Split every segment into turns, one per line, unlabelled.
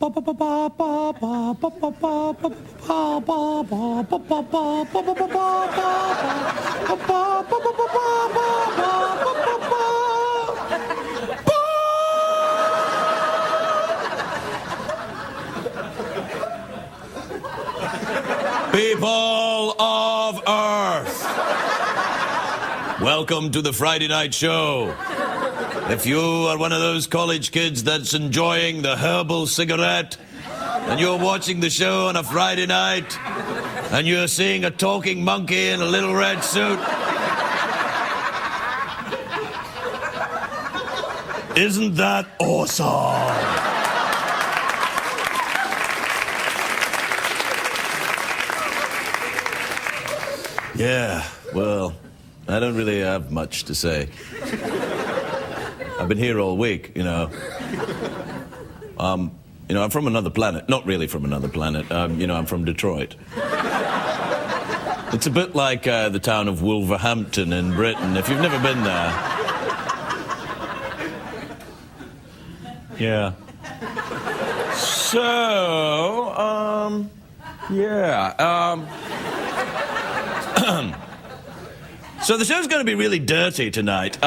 People of Earth, welcome to the Friday night show. If you are one of those college kids that's enjoying the herbal cigarette and you're watching the show on a Friday night and you're seeing a talking monkey in a little red suit, isn't that awesome? Yeah, well, I don't really have much to say. I've been here all week, you know. I'm from another planet. Not really from another planet. I'm from Detroit. It's a bit like the town of Wolverhampton in Britain, if you've never been there. Yeah. So, so the show's going to be really dirty tonight.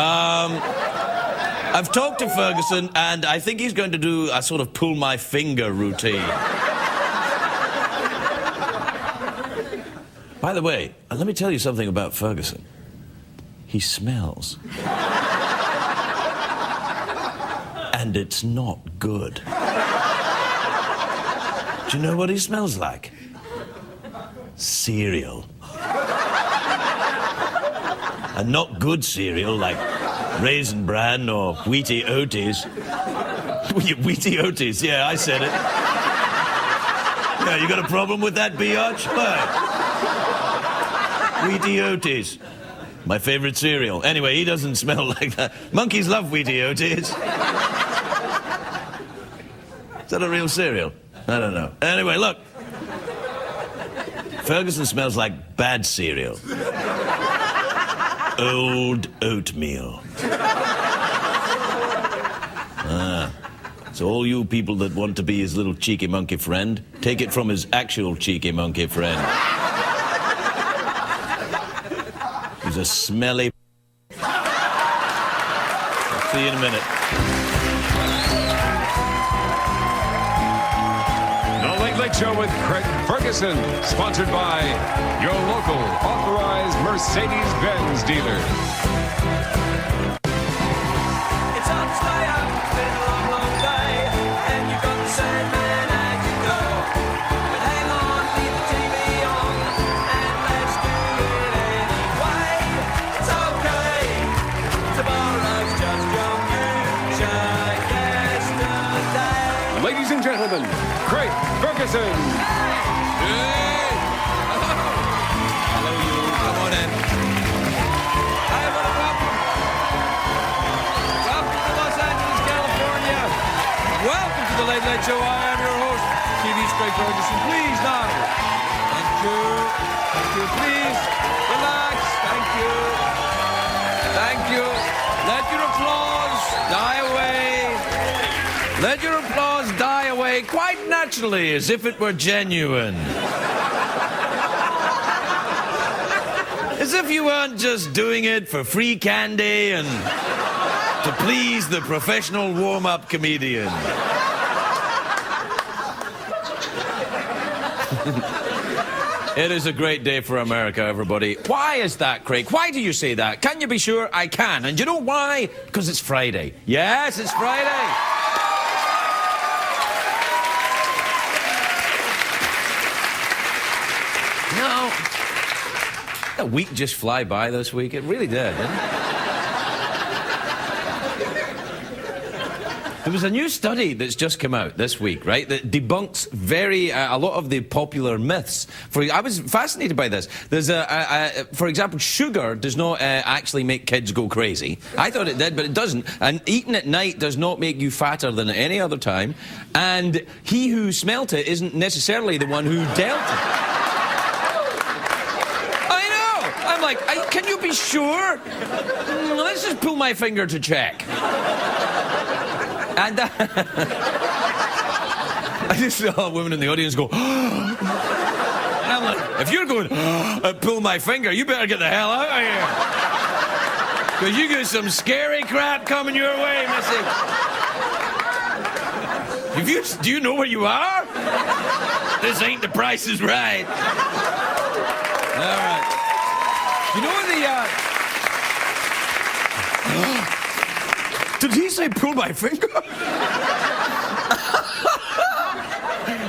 I've talked to Ferguson, and I think he's going to do a sort of pull my finger routine. By the way, let me tell you something about Ferguson. He smells. And it's not good. Do you know what he smells like? Cereal. And not good cereal like Raisin Bran or Wheaty Oaties. Wheaty Oaties, yeah, I said it. Yeah, you got a problem with that, biatch? Wheaty Oaties. My favorite cereal. Anyway, he doesn't smell like that. Monkeys love Wheaty Oaties. Is that a real cereal? I don't know. Anyway, look. Ferguson smells like bad cereal. Old oatmeal. So all you people that want to be his little cheeky monkey friend, take it from his actual cheeky monkey friend. He's a smelly... I'll see you in a minute.
The Late Late Show with Craig Ferguson, sponsored by your local authorized Mercedes-Benz dealer.
It's hard to stay up, it's been a long, long day, and you've got the same man as you go. But hang on, leave the TV on, and let's do it anyway. It's okay, tomorrow's just your future yesterday.
Ladies and gentlemen, Craig Ferguson.
Hello, you. Come on in.
Hi, everyone, welcome to Los Angeles, California. Welcome to the Late Late Show. I am your host, TV's Craig Ferguson. Please now. Thank you. Thank you. Please relax. Thank you. Thank you. Let your applause die away. Let your applause die away quite naturally, as if it were genuine. As if you weren't just doing it for free candy and to please the professional warm-up comedian. It is a great day for America, everybody. Why is that, Craig? Why do you say that? Can you be sure? I can. And you know why? Because it's Friday. Yes, it's Friday. No. That week just fly by this week. It really did, didn't it? There was a new study that's just come out this week, right, that debunks a lot of the popular myths. I was fascinated by this. There's for example, sugar does not actually make kids go crazy. I thought it did, but it doesn't. And eating at night does not make you fatter than at any other time. And he who smelt it isn't necessarily the one who dealt it. I know. I'm like, can you be sure? Let's just pull my finger to check. And I just saw women in the audience go, and I'm like, if you're going, pull my finger, you better get the hell out of here. Because you got some scary crap coming your way, missy. Do you know where you are? This ain't The Price is Right. All right. You know the, Did he say pull my finger?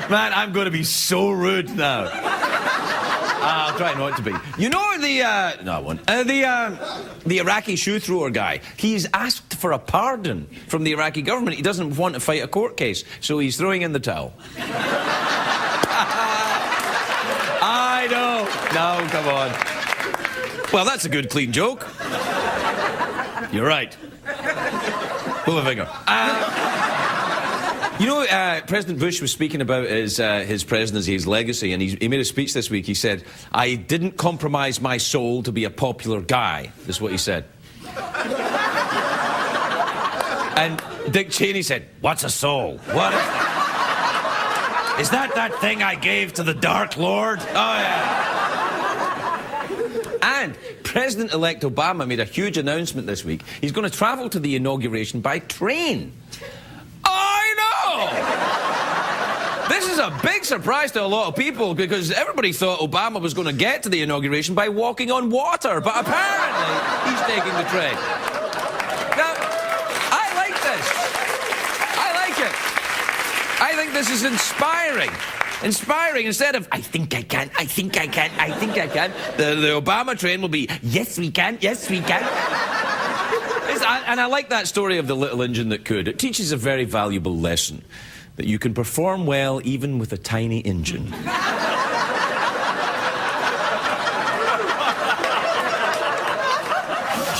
Man, I'm going to be so rude now. I'll try not to be. You know the... no, I won't. The Iraqi shoe thrower guy. He's asked for a pardon from the Iraqi government. He doesn't want to fight a court case, so he's throwing in the towel. I know. No, come on. Well, that's a good, clean joke. You're right. Pull a finger. You know, President Bush was speaking about his presidency, his legacy, and he made a speech this week. He said, "I didn't compromise my soul to be a popular guy." This is what he said. And Dick Cheney said, "What's a soul? What is that? Is that thing I gave to the Dark Lord?" Oh, yeah. And President-elect Obama made a huge announcement this week. He's going to travel to the inauguration by train. This is a big surprise to a lot of people because everybody thought Obama was going to get to the inauguration by walking on water, but apparently he's taking the train. Now, I like this. I like it. I think this is inspiring. Inspiring. Instead of, I think I can, I think I can, I think I can, the Obama train will be, yes we can, yes we can. And I like that story of the little engine that could. It teaches a very valuable lesson. That you can perform well even with a tiny engine.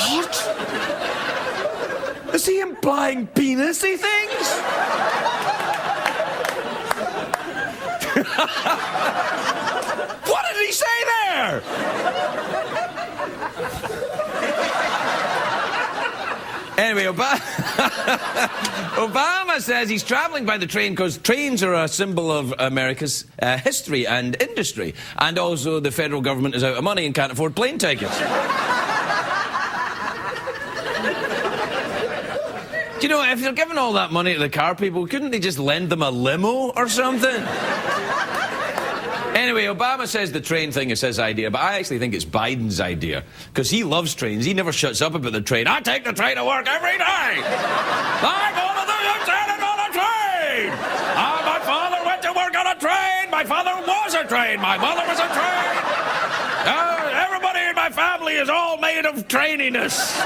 What? Is he implying penis-y things? What did he say there? Anyway, Obama says he's traveling by the train because trains are a symbol of America's history and industry. And also the federal government is out of money and can't afford plane tickets. Do you know, if they're giving all that money to the car people, couldn't they just lend them a limo or something? Anyway, Obama says the train thing is his idea, but I actually think it's Biden's idea. Because he loves trains. He never shuts up about the train. I take the train to work every day. I go to the lieutenant on a train. My father went to work on a train. My father was a train. My mother was a train. Everybody in my family is all made of traininess.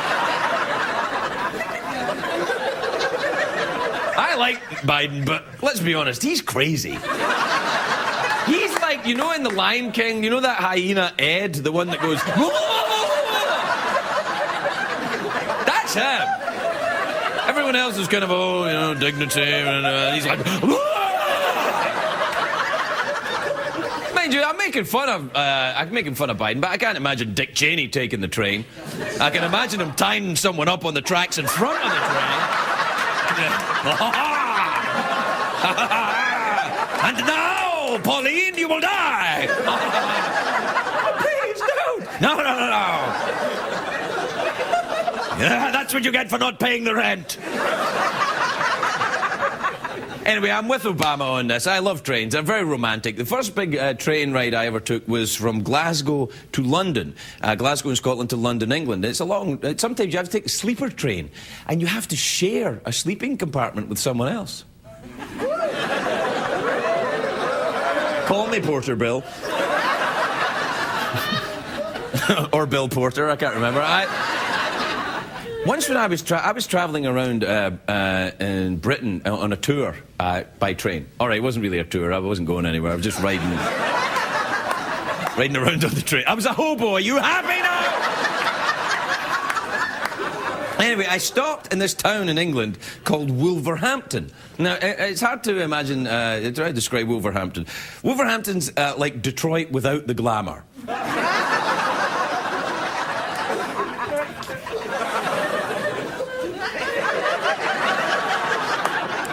I like Biden, but let's be honest, he's crazy. He's like, you know in The Lion King, you know that hyena Ed, the one that goes... That's him. Everyone else is kind of, oh, you know, dignity, and he's like... Mind you, I'm making fun of Biden, but I can't imagine Dick Cheney taking the train. I can imagine him tying someone up on the tracks in front of the train. And now, Pauline, you will die! Please don't! No. Yeah, that's what you get for not paying the rent. Anyway, I'm with Obama on this. I love trains. They're very romantic. The first big train ride I ever took was from Glasgow to London. Glasgow in Scotland to London, England. It's a long... sometimes you have to take a sleeper train, and you have to share a sleeping compartment with someone else. Call me Porter Bill. Or Bill Porter, I can't remember. Once when I was travelling around in Britain on a tour by train. All right, it wasn't really a tour. I wasn't going anywhere. I was just riding around on the train. I was a hobo. Are you happy now? Anyway, I stopped in this town in England called Wolverhampton. Now, it's hard to imagine, try to describe Wolverhampton. Wolverhampton's like Detroit without the glamour.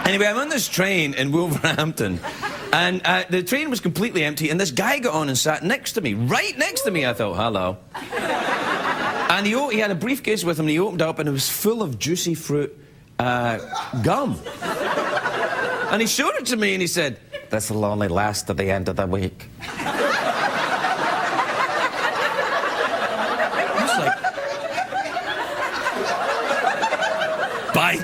Anyway, I'm on this train in Wolverhampton, and the train was completely empty, and this guy got on and sat next to me, right next to me. I thought, hello. And he had a briefcase with him, and he opened up, and it was full of juicy fruit gum. And he showed it to me, and he said, "This will only last to the end of the week." I was like, bye.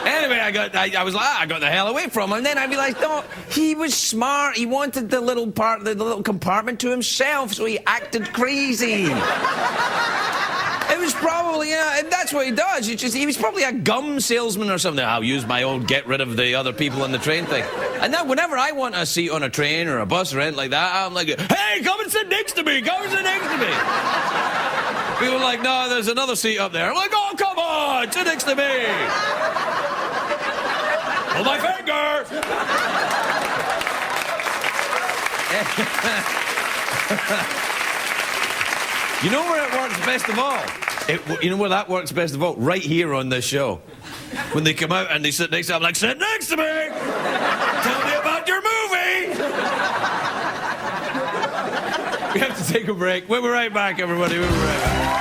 Anyway, I got the hell away from him. And then I realized, no, he was smart. He wanted the little compartment to himself, so he acted crazy. It was probably, and that's what he does. He was probably a gum salesman or something. I'll use my old get rid of the other people on the train thing. And now, whenever I want a seat on a train or a bus or anything like that, I'm like, hey, come and sit next to me. Come and sit next to me. People are like, no, there's another seat up there. I'm like, oh, come on, sit next to me. Hold my finger. You know where it works best of all? You know where that works best of all? Right here on this show. When they come out and they sit next to me, I'm like, sit next to me! Tell me about your movie! We have to take a break. We'll be right back, everybody. We'll be right back.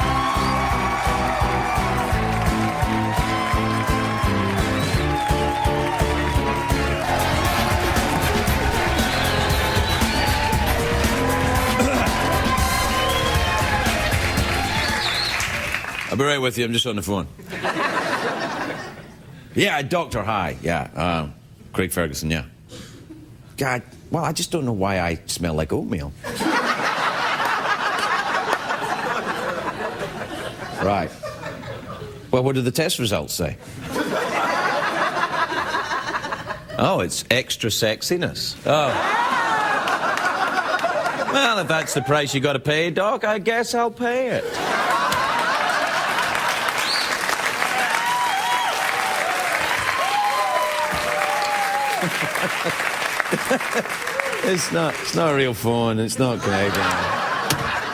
I'll be right with you. I'm just on the phone. Yeah, Dr. Hi. Yeah, Craig Ferguson, yeah. God, well, I just don't know why I smell like oatmeal. Right. Well, what do the test results say? Oh, it's extra sexiness. Oh. Well, if that's the price you got to pay, Doc, I guess I'll pay it. It's not a real phone. It's not Canadian.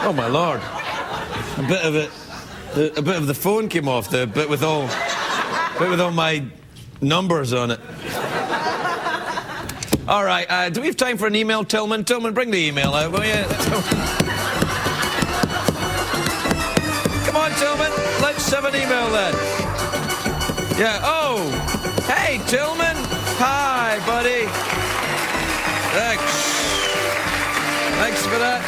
Oh my Lord! A bit of the phone came off. The bit with all my numbers on it. All right. Do we have time for an email, Tillman? Tillman, bring the email out, will you? Come on, Tillman. Let's have an email then. Yeah. Oh, hey, Tillman. Hi, buddy. Thanks for that.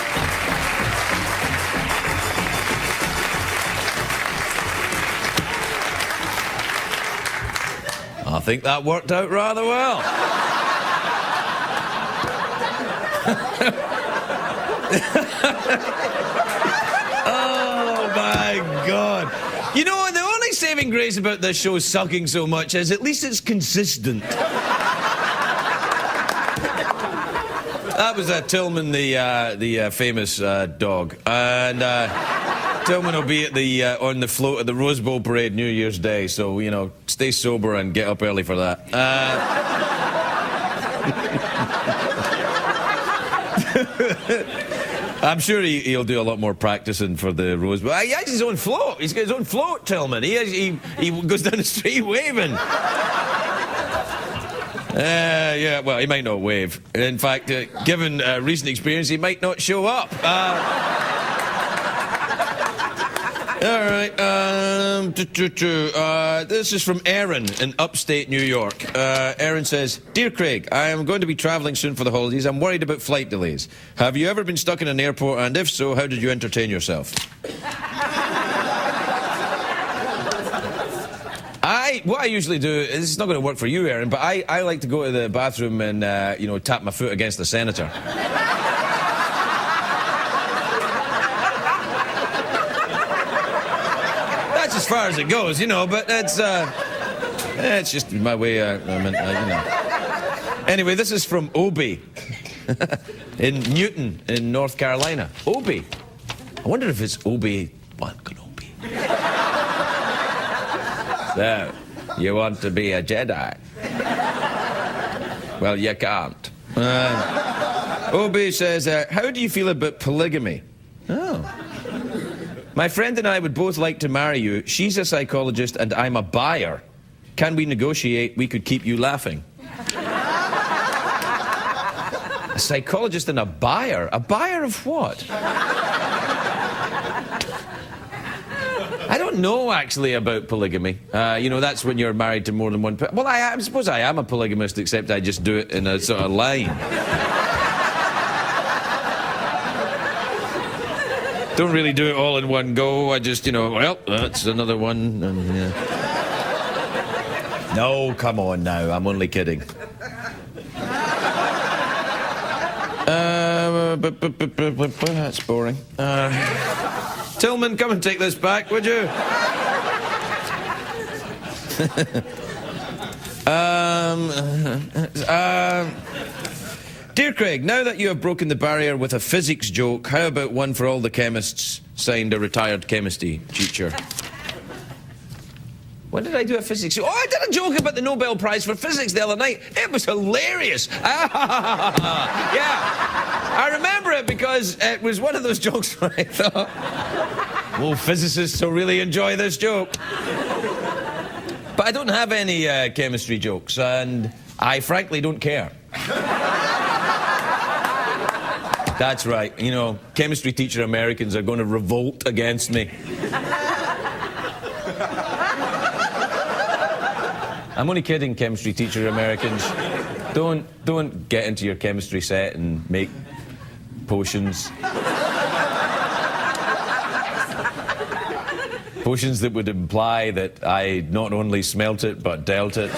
I think that worked out rather well. Oh, my God. You know, the only saving grace about this show sucking so much is at least it's consistent. That was Tillman, the famous dog, and Tillman will be at on the float at the Rose Bowl parade New Year's Day. So stay sober and get up early for that. I'm sure he'll do a lot more practicing for the Rose Bowl. He has his own float. He's got his own float, Tillman. He goes down the street waving. Yeah, well, he might not wave. In fact, given recent experience, he might not show up. All right. This is from Erin in upstate New York. Erin says, "Dear Craig, I am going to be traveling soon for the holidays. I'm worried about flight delays. Have you ever been stuck in an airport, and if so, how did you entertain yourself?" What I usually do, this is not going to work for you, Erin, but I like to go to the bathroom and, tap my foot against the senator. That's as far as it goes, but it's just my way, Anyway, this is from Obie in Newton, in North Carolina. Obie. I wonder if it's Obi-Wan Kenobi. So, you want to be a Jedi? Well, you can't. Obie says, how do you feel about polygamy? Oh. My friend and I would both like to marry you. She's a psychologist and I'm a buyer.
Can we negotiate? We could keep you laughing. A psychologist and a buyer? A buyer of what? I don't know, actually, about polygamy. You know, that's when you're married to more than one person. Well, I suppose I am a polygamist, except I just do it in a sort of line. Don't really do it all in one go. I just, you know, well, that's another one. And, yeah. No, come on now. I'm only kidding. That's boring. Tillman, come and take this back, would you? Dear Craig, now that you have broken the barrier with a physics joke, how about one for all the chemists? Signed, a retired chemistry teacher. When did I do a physics? Oh, I did a joke about the Nobel Prize for Physics the other night. It was hilarious. Yeah. I remember it because it was one of those jokes where I thought, well, physicists will really enjoy this joke. But I don't have any chemistry jokes, and I frankly don't care. That's right. You know, chemistry teacher Americans are going to revolt against me. I'm only kidding, chemistry teacher Americans. Don't get into your chemistry set and make potions. Potions that would imply that I not only smelt it, but dealt it.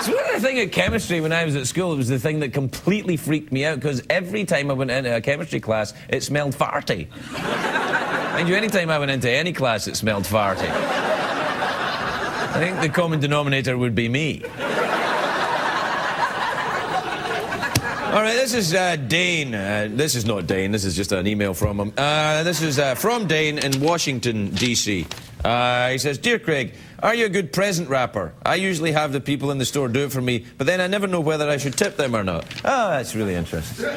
So one of the thing at chemistry when I was at school, it was the thing that completely freaked me out, because every time I went into a chemistry class, it smelled farty. Mind you, any time I went into any class, it smelled farty. I think the common denominator would be me. All right, this is Dane. This is not Dane, this is just an email from him. This is from Dane in Washington, D.C. He says, Dear Craig, are you a good present wrapper? I usually have the people in the store do it for me, but then I never know whether I should tip them or not. Oh, that's really interesting.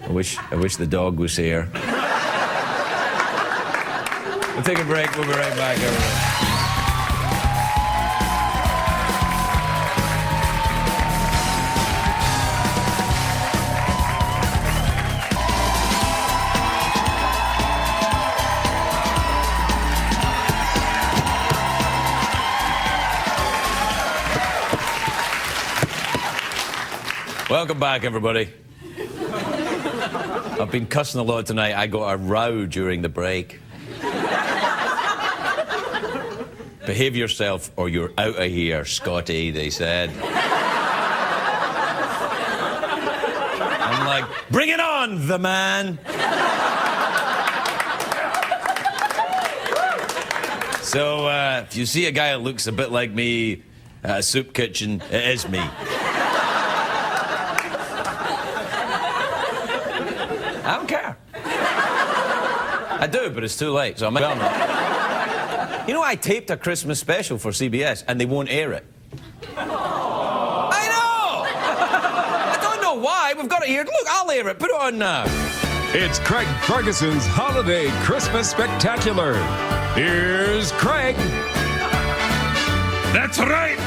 I wish the dog was here. We'll take a break. We'll be right back, everyone. Welcome back, everybody. I've been cussing a lot tonight. I got a row during the break. Behave yourself or you're out of here, Scotty, they said. I'm like, bring it on, the man. So, if you see a guy that looks a bit like me at a soup kitchen, it is me. I don't care. I do, but it's too late, so I'm well not. You know, I taped a Christmas special for CBS, and they won't air it. I know! I don't know why. We've got it here. Look, I'll air it. Put it on now.
It's Craig Ferguson's Holiday Christmas Spectacular. Here's Craig.
That's right.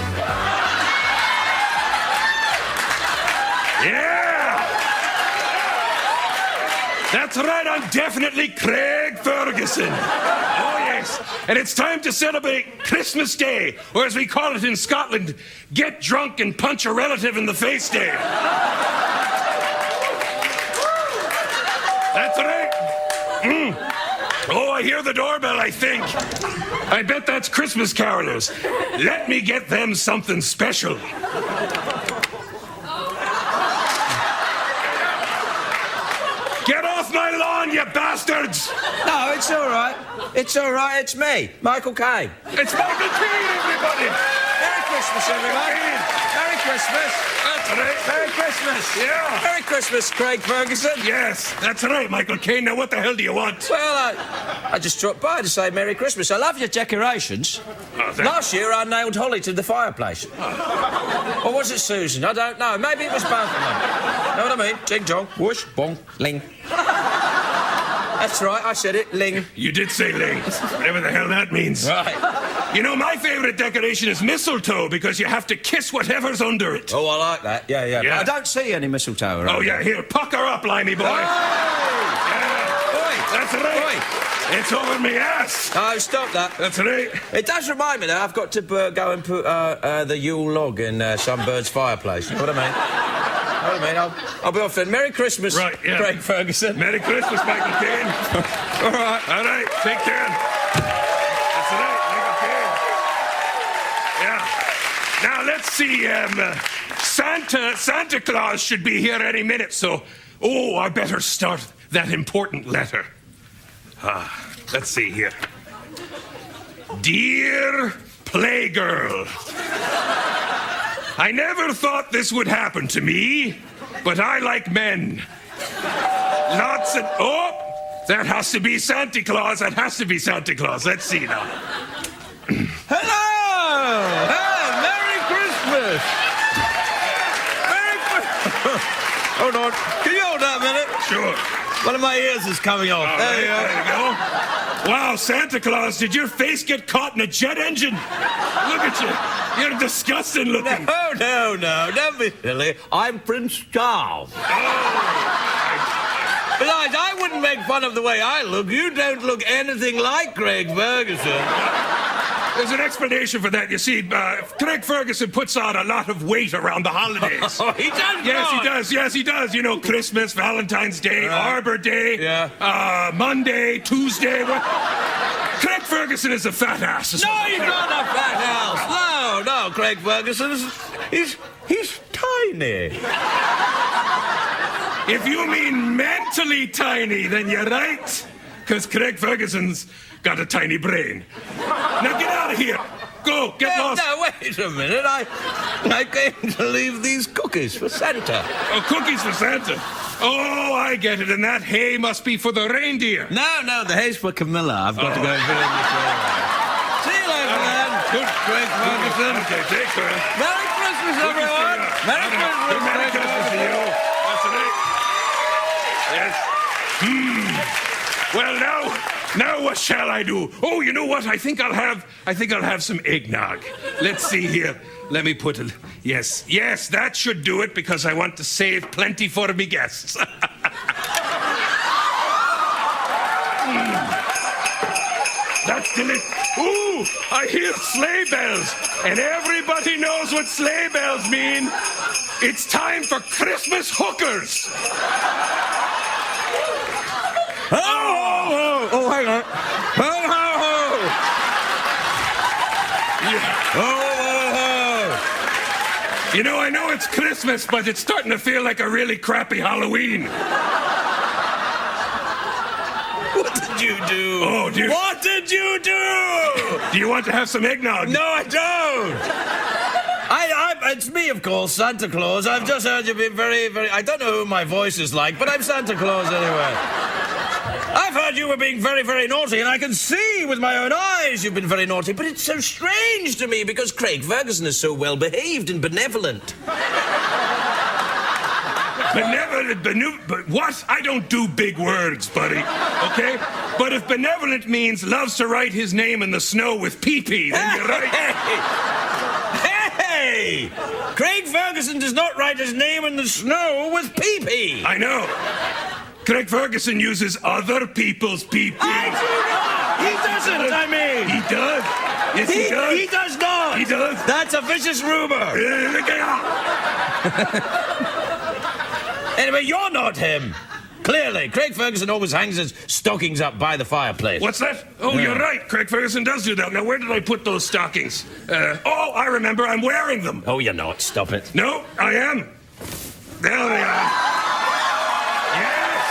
Yeah! That's right, I'm definitely Craig Ferguson. Oh, yes. And it's time to celebrate Christmas Day, or as we call it in Scotland, get drunk and punch a relative in the face day. That's right. Oh, I hear the doorbell, I think. I bet that's Christmas carolers. Let me get them something special. Get off my lawn, you bastards!
No, it's all right. It's all right. It's me, Michael Caine.
It's Michael Keane, everybody!
Merry Christmas, everybody. Merry Christmas.
That's right.
Merry
Christmas.
Yeah.
Merry Christmas, Craig Ferguson.
Yes, that's right, Michael Keane. Now, what the hell do you want?
Well, I just dropped by to say Merry Christmas. I love your decorations.
Oh, thank
Last year, I nailed Holly to the fireplace. Or was it Susan? I don't know. Maybe it was both of them. Know what I mean? Ding dong, whoosh, bong, ling. That's right, I said it, ling.
You did say ling, whatever the hell that means.
Right.
You know, my favourite decoration is mistletoe because you have to kiss whatever's under it.
Oh, I like that. Yeah.
Yeah.
But I don't see any mistletoe around.
Oh, yeah, here, pucker up, limey boy.
Hey!
Yeah.
Oi!
That's right. It's over me ass.
Oh, stop that.
That's right.
It does remind me that I've got to go and put the Yule log in some bird's fireplace. You know what I mean? I'll be off then. Merry Christmas,
Right, yeah.
Craig Ferguson.
Merry Christmas, Michael Caine.
All right.
All right, take care. That's right, Michael Caine. Yeah. Now, let's see. Santa Claus should be here any minute, so... Oh, I better start that important letter. Let's see here. Dear Playgirl, I never thought this would happen to me, but I like men. Lots of... Oh, that has to be Santa Claus. That has to be Santa Claus. Let's see now.
Hello! Hey, Merry Christmas! Merry Christmas! Hold on. Can you hold that a minute?
Sure.
One of my ears is coming off.
There you go. Wow, Santa Claus, did your face get caught in a jet engine? Look at you. You're disgusting looking.
No, don't be silly. I'm Prince Charles. Besides, I wouldn't make fun of the way I look. You don't look anything like Craig Ferguson.
There's an explanation for that. You see, Craig Ferguson puts on a lot of weight around the holidays.
Oh, he does.
Yes, he does. Yes, he does. You know, Christmas, Valentine's Day, Arbor Day, Monday, Tuesday. Craig Ferguson is a fat ass.
No, he's not a fat ass. No, Craig Ferguson he's tiny.
If you mean mentally tiny, then you're right. Because Craig Ferguson's got a tiny brain. Now get out of here. Go, get lost.
No, wait a minute. I came to leave these cookies for Santa.
Oh, cookies for Santa. Oh, I get it. And that hay must be for the reindeer.
No, the hay's for Camilla. I've got to go and fill in this area. See you later, then. Good, Craig Ferguson.
Okay, take care.
Merry Christmas, everyone. Merry Christmas.
Merry Christmas to you. That's right. Yes. Well, now what shall I do? Oh, you know what? I think I'll have some eggnog. Let's see here. Let me put it. Yes, that should do it because I want to save plenty for me guests. That's delicious. Ooh, I hear sleigh bells, and everybody knows what sleigh bells mean. It's time for Christmas hookers.
Oh, hang on.
You know, I know it's Christmas, but it's starting to feel like a really crappy Halloween.
What did you do?
Oh, dear.
What did you do?
Do you want to have some eggnog?
No, I don't. It's me, of course, Santa Claus. I've just heard you being very, very... I don't know who my voice is like, but I'm Santa Claus anyway. I've heard you were being very, very naughty, and I can see with my own eyes you've been very naughty, but it's so strange to me because Craig Ferguson is so well-behaved and benevolent.
Benevolent, but what? I don't do big words, buddy, okay? But if benevolent means loves to write his name in the snow with pee-pee, then you're right.
Hey! Craig Ferguson does not write his name in the snow with pee-pee.
I know. Craig Ferguson uses other people's pee-pee.
I do not! He doesn't, I mean!
He does. Yes, he does.
He does not!
He does.
That's a vicious rumor. Anyway, you're not him. Clearly, Craig Ferguson always hangs his stockings up by the fireplace.
What's that? Oh, yeah. You're right. Craig Ferguson does do that. Now, where did I put those stockings? Oh, I remember. I'm wearing them.
Oh, you're not. Stop it.
No, I am. There they are. Yes.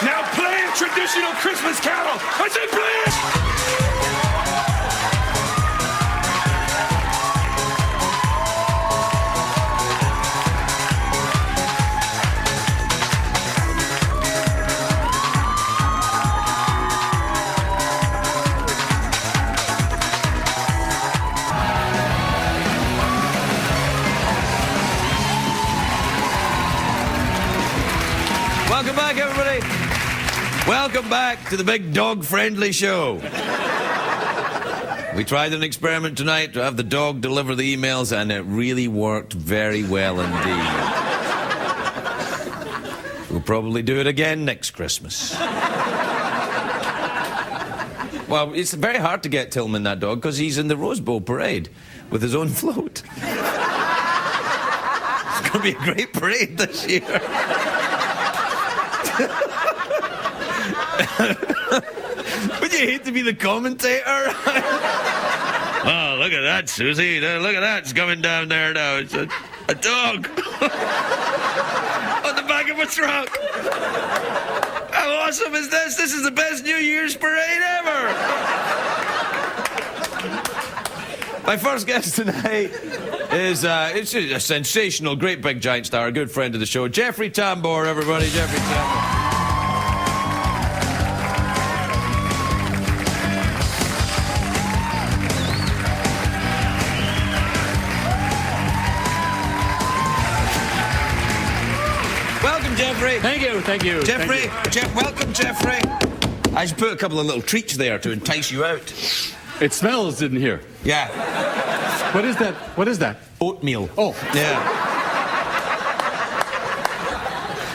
Now play a traditional Christmas carol. I said play it.
Welcome back, everybody. Welcome back to the big dog-friendly show. We tried an experiment tonight to have the dog deliver the emails, and it really worked very well indeed. We'll probably do it again next Christmas. Well, it's very hard to get Tillman, that dog, because he's in the Rose Bowl parade with his own float. It's going to be a great parade this year. Would you hate to be the commentator? Oh, look at that, Susie. Look at that. It's coming down there now. It's a dog. On the back of a truck. How awesome is this? This is the best New Year's parade ever. My first guest tonight is it's a sensational, great big giant star, a good friend of the show, Jeffrey Tambor, everybody. Jeffrey Tambor. Jeffrey.
Thank you.
Jeffrey, welcome, Jeffrey. I should put a couple of little treats there to entice you out.
It smells in here.
Yeah.
What is that? What is that?
Oatmeal.
Oh.
Yeah.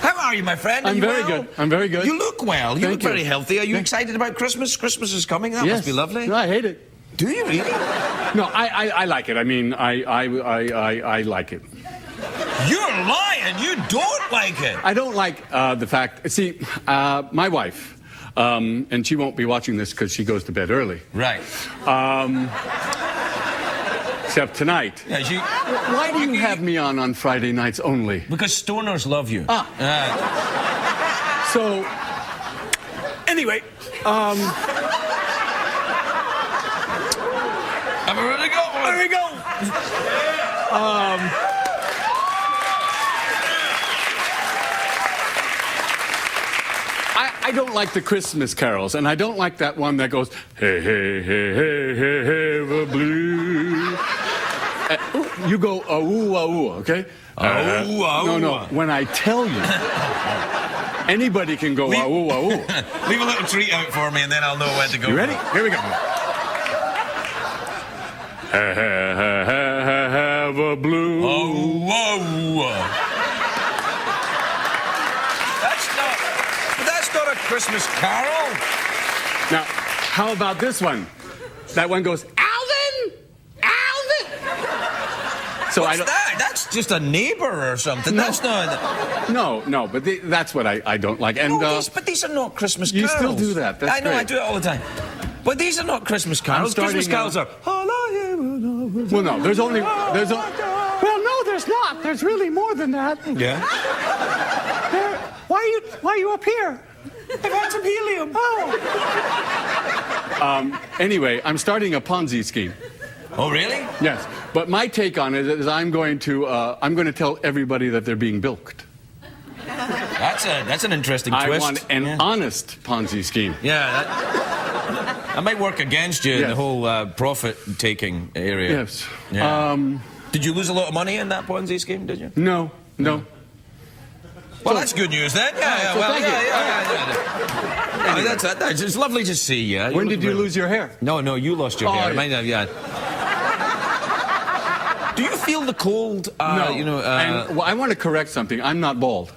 How are you, my friend?
I'm very good. I'm very good.
You look well. You look very healthy. Are you
Thank
excited about Christmas? Christmas is coming. That must be lovely.
No, I hate it.
Do you really?
No, I like it. I mean, I like it.
You're lying. You don't like it.
I don't like the fact. See, my wife, and she won't be watching this because she goes to bed early.
Right.
Except tonight.
Yeah,
Why do you have me on Friday nights only?
Because stoners love you.
So, anyway,
I'm ready to go.
there we go. I don't like the Christmas carols, and I don't like that one that goes, hey, hey, hey, hey, hey, hey, the blue. You go, ooh, okay? No. When I tell you, anybody can go, ooh.
Leave a little treat out for me, and then I'll know when to go.
You ready? Here we go. Have a blue.
That's not a Christmas carol.
Now, how about this one? That one goes, Alvin! So
What's that? That's just a neighbor or something.
No.
That's not...
No, but that's what I don't like. And
but these are not Christmas
you
carols.
still do that. That's
I know,
great.
I do it all the time. But these are not Christmas carols. Christmas carols are...
Well, no, there's only... Well, no, there's not. There's really more than that.
Yeah?
Why are you up here?
I've had some helium.
Oh. Anyway, I'm starting a Ponzi scheme.
Oh, really?
Yes, but my take on it is I'm going to tell everybody that they're being bilked.
That's an interesting twist.
I want an honest Ponzi scheme.
Yeah, that might work against you in the whole profit-taking area.
Yes.
Yeah. Did you lose a lot of money in that Ponzi scheme, did you?
No.
Well, that's good news then. It's lovely to see you.
When did you lose your hair?
No, you lost your hair.
Yeah.
Do you feel the cold?
No. And I want to correct something. I'm not bald.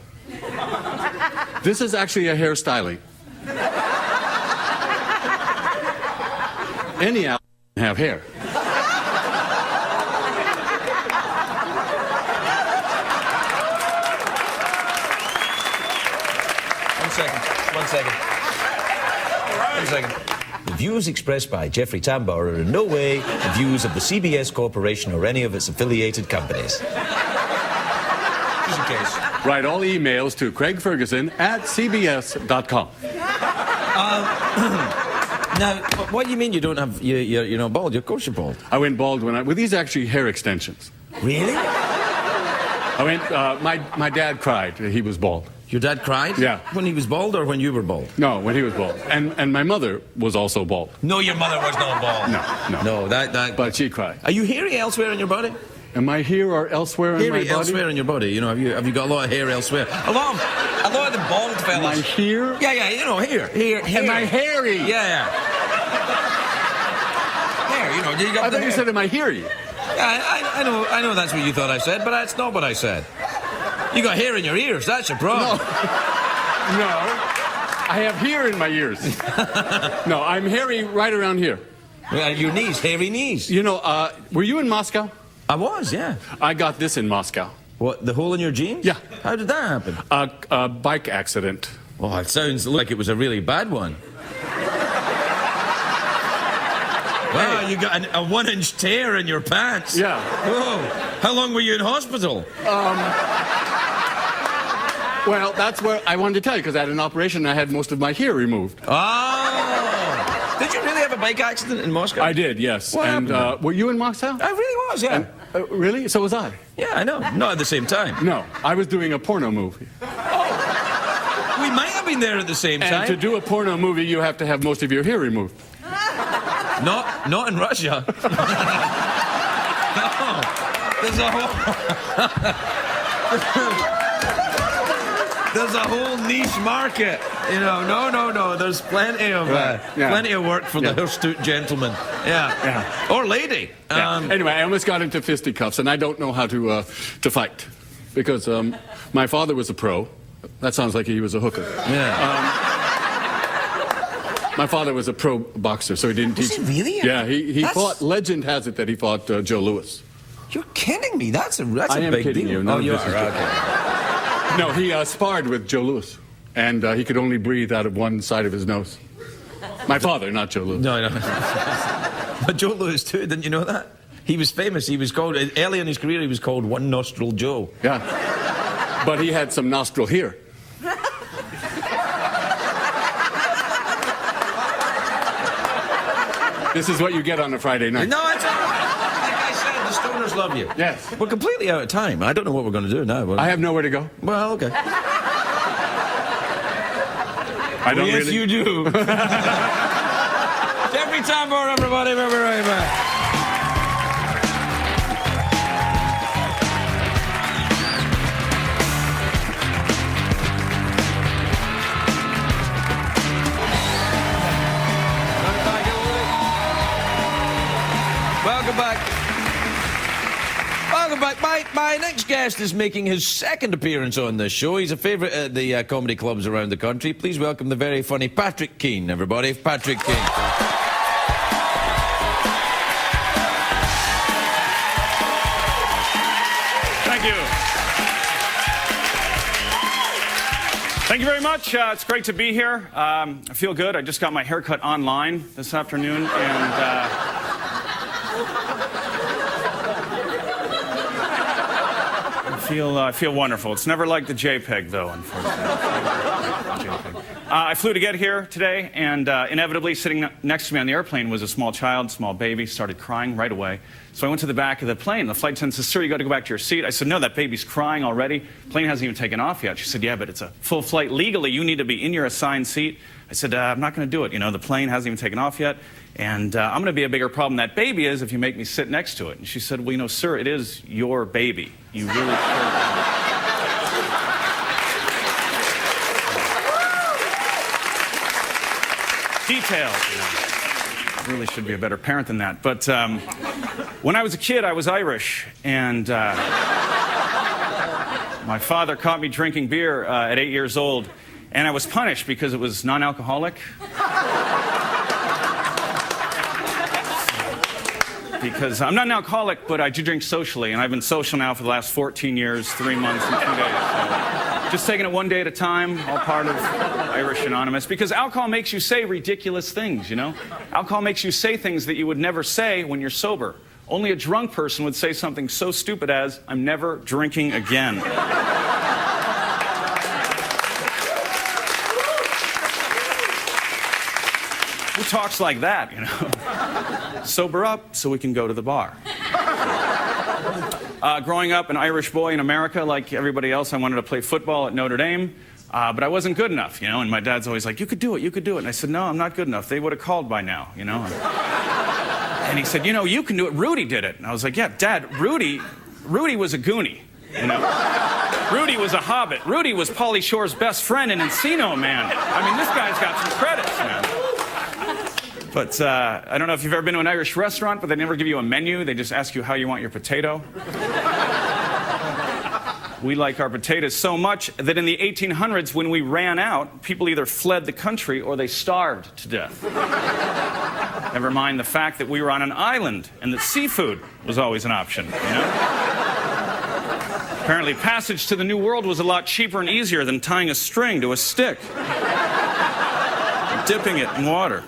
This is actually a hairstyling. Any can have hair.
One second. The views expressed by Jeffrey Tambor are in no way the views of the CBS Corporation or any of its affiliated companies. Just in case.
Write all emails to Craig Ferguson at cbs.com.
Now, what do you mean you don't have... You're not bald? Of course you're bald.
I went bald when well, these are actually hair extensions.
Really?
My dad cried. He was bald.
Your dad cried?
Yeah.
When he was bald or when you were bald?
No, when he was bald. And my mother was also bald.
No, your mother was not bald.
No.
No, that...
But she cried.
Are you hairy elsewhere in your body?
Am I here or elsewhere in my
Hairy
body?
elsewhere in your body. You know, have you got a lot of hair elsewhere? A lot of the bald fellas.
Am I here?
Yeah, you know, here.
Am I hairy?
Yeah. There, you know, you got
I thought you said, am I hairy?
Yeah, I know that's what you thought I said, but that's not what I said. You got hair in your ears, that's your problem.
No, I have hair in my ears. No, I'm hairy right around here.
Your knees, hairy knees.
You know, were you in Moscow?
I was, yeah.
I got this in Moscow.
What, the hole in your jeans?
Yeah.
How did that happen?
A bike accident.
Oh, it sounds like it was a really bad one. Wow, you got a 1-inch tear in your pants.
Yeah.
Oh, how long were you in hospital?
Well, that's where I wanted to tell you, because I had an operation and I had most of my hair removed.
Oh. Did you really have a bike accident in Moscow?
I did, yes.
What
and
happened?
were you in Moscow?
I really was, yeah.
Really? So was I.
Yeah, I know. Not at the same time.
No, I was doing a porno movie.
We might have been there at the same
And
time.
to do a porno movie, you have to have most of your hair removed.
Not in Russia. No. There's a whole niche market. You know, no. There's plenty of plenty of work for the hirsute gentleman. Yeah. Or lady.
Anyway, I almost got into fisticuffs, and I don't know how to fight because my father was a pro. That sounds like he was a hooker.
Yeah.
My father was a pro boxer, so he didn't teach.
Was he really?
Yeah, he fought. Legend has it that he fought Joe Louis.
You're kidding me. That's a
I
big
am kidding
deal.
you. None
Oh,
of
you
this
are.
is
Okay.
No, he sparred with Joe Louis, and he could only breathe out of one side of his nose. My father, not Joe Louis.
No. But Joe Louis too. Didn't you know that? He was famous. He was called early in his career. He was called One Nostril Joe.
Yeah, but he had some nostril here. This is what you get on a Friday night.
No, it's like I said, the stoners love you.
Yes.
We're completely out of time. I don't know what we're going to do now.
I have nowhere to go.
Well, okay.
I don't
Yes,
really.
you do. Jeffrey Tambor, everybody. We'll be right back. Welcome back. My next guest is making his second appearance on this show. He's a favourite at the comedy clubs around the country. Please welcome the very funny Patrick Keane, everybody. Patrick Keane.
Thank you. Thank you very much. It's great to be here. I feel good. I just got my haircut online this afternoon, and I feel wonderful. It's never like the JPEG, though, unfortunately. I flew to get here today, and inevitably sitting next to me on the airplane was a small child, small baby, started crying right away. So I went to the back of the plane. The flight attendant says, "Sir, you got to go back to your seat." I said, "No, that baby's crying already. Plane hasn't even taken off yet." She said, "Yeah, but it's a full flight. Legally, you need to be in your assigned seat." I said, "I'm not going to do it. You know, the plane hasn't even taken off yet, and I'm going to be a bigger problem than that baby is if you make me sit next to it." And she said, "Well, you know, sir, it is your baby. You really should." Details. You know. I really should be a better parent than that. But when I was a kid, I was Irish, and my father caught me drinking beer at 8 years old, and I was punished because it was non-alcoholic. Because I'm not an alcoholic, but I do drink socially, and I've been social now for the last 14 years, 3 months, and 2 days. So just taking it one day at a time, all part of Irish Anonymous. Because alcohol makes you say ridiculous things, you know? Alcohol makes you say things that you would never say when you're sober. Only a drunk person would say something so stupid as, "I'm never drinking again." Who talks like that, you know? Sober up so we can go to the bar. Growing up, an Irish boy in America, like everybody else, I wanted to play football at Notre Dame, but I wasn't good enough, you know? And my dad's always like, "You could do it, you could do it." And I said, "No, I'm not good enough. They would have called by now, you know?" And he said, "You know, you can do it. Rudy did it." And I was like, "Yeah, Dad, Rudy Rudy was a Goonie, you know? Rudy was a hobbit. Rudy was Pauly Shore's best friend in Encino Man. I mean, this guy's got some credits, man. But I don't know if you've ever been to an Irish restaurant, but they never give you a menu. They just ask you how you want your potato. We like our potatoes so much that in the 1800s, when we ran out, people either fled the country or they starved to death. Never mind the fact that we were on an island and that seafood was always an option, you know? Apparently, passage to the New World was a lot cheaper and easier than tying a string to a stick and dipping it in water.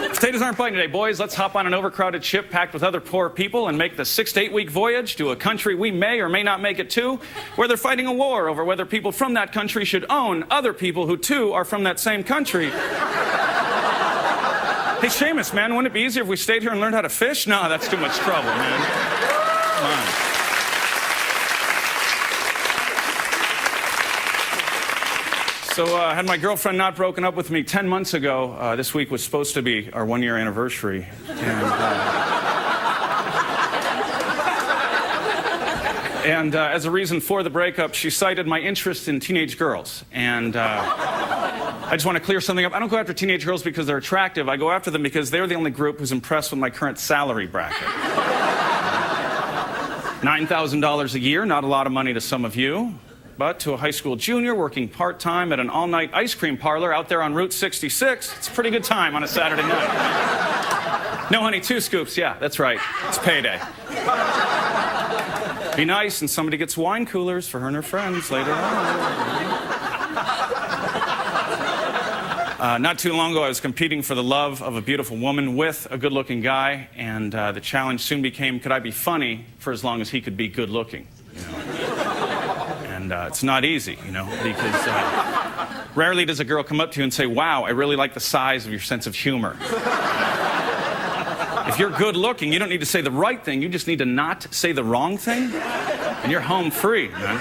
Potatoes aren't biting today, boys. Let's hop on an overcrowded ship packed with other poor people and make the 6 to 8 week voyage to a country we may or may not make it to, where they're fighting a war over whether people from that country should own other people who, too, are from that same country. Hey, Seamus, man, wouldn't it be easier if we stayed here and learned how to fish? No, that's too much trouble, man. Come on. So, had my girlfriend not broken up with me 10 months ago, this week was supposed to be our 1-year anniversary. And as a reason for the breakup, she cited my interest in teenage girls. And I just want to clear something up. I don't go after teenage girls because they're attractive. I go after them because they're the only group who's impressed with my current salary bracket. $9,000 a year, not a lot of money to some of you. But to a high school junior working part-time at an all-night ice cream parlor out there on Route 66, it's a pretty good time on a Saturday night. No, honey, 2 scoops. Yeah, that's right. It's payday. Be nice and somebody gets wine coolers for her and her friends later on. Not too long ago, I was competing for the love of a beautiful woman with a good-looking guy, and the challenge soon became, could I be funny for as long as he could be good-looking? You know? And it's not easy, you know, because rarely does a girl come up to you and say, wow, I really like the size of your sense of humor. If you're good looking, you don't need to say the right thing, you just need to not say the wrong thing, and you're home free, man.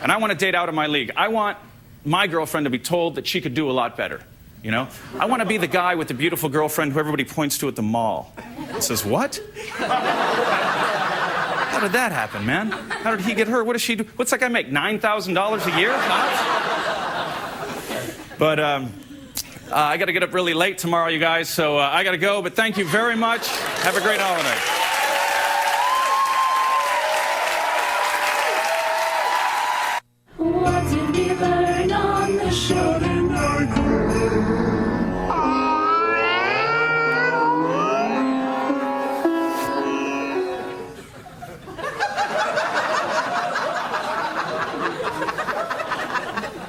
And I want to date out of my league. I want my girlfriend to be told that she could do a lot better, you know? I want to be the guy with the beautiful girlfriend who everybody points to at the mall and says, what? How did that happen, man? How did he get her? What does she do? What's that guy make? $9,000 a year? But I got to get up really late tomorrow, you guys, so I got to go. But thank you very much. Have a great holiday.
What did we learn on the show tonight?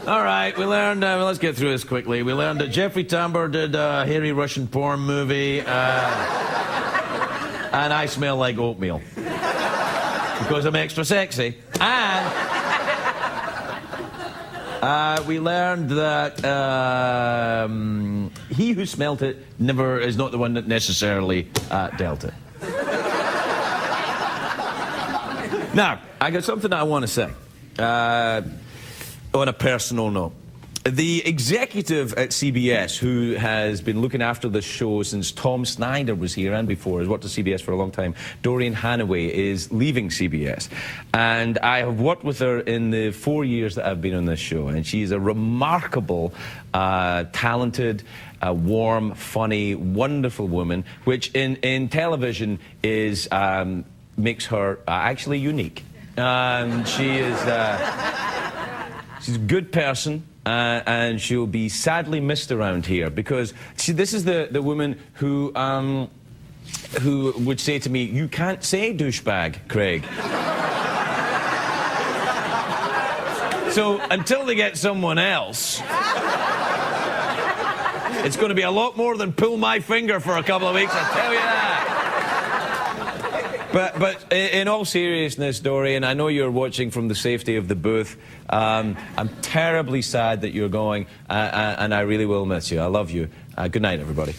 All right, we learned, let's get through this quickly. We learned that Jeffrey Tambor did a hairy Russian porn movie, and I smell like oatmeal. Because I'm extra sexy. And we learned that he who smelt it never is not the one that necessarily dealt it. Now, I got something I want to say. On a personal note, the executive at CBS who has been looking after this show since Tom Snyder was here and before, has worked at CBS for a long time, Doreen Hanaway, is leaving CBS. And I have worked with her in the 4 years that I've been on this show, and she's a remarkable, talented, warm, funny, wonderful woman, which in television is makes her actually unique. She is... She's a good person, and she'll be sadly missed around here because this is the woman who would say to me, "You can't say douchebag, Craig." So until they get someone else, it's going to be a lot more than pull my finger for a couple of weeks, I tell you that. But in all seriousness, Dorian, I know you're watching from the safety of the booth. I'm terribly sad that you're going, and I really will miss you. I love you. Good night, everybody.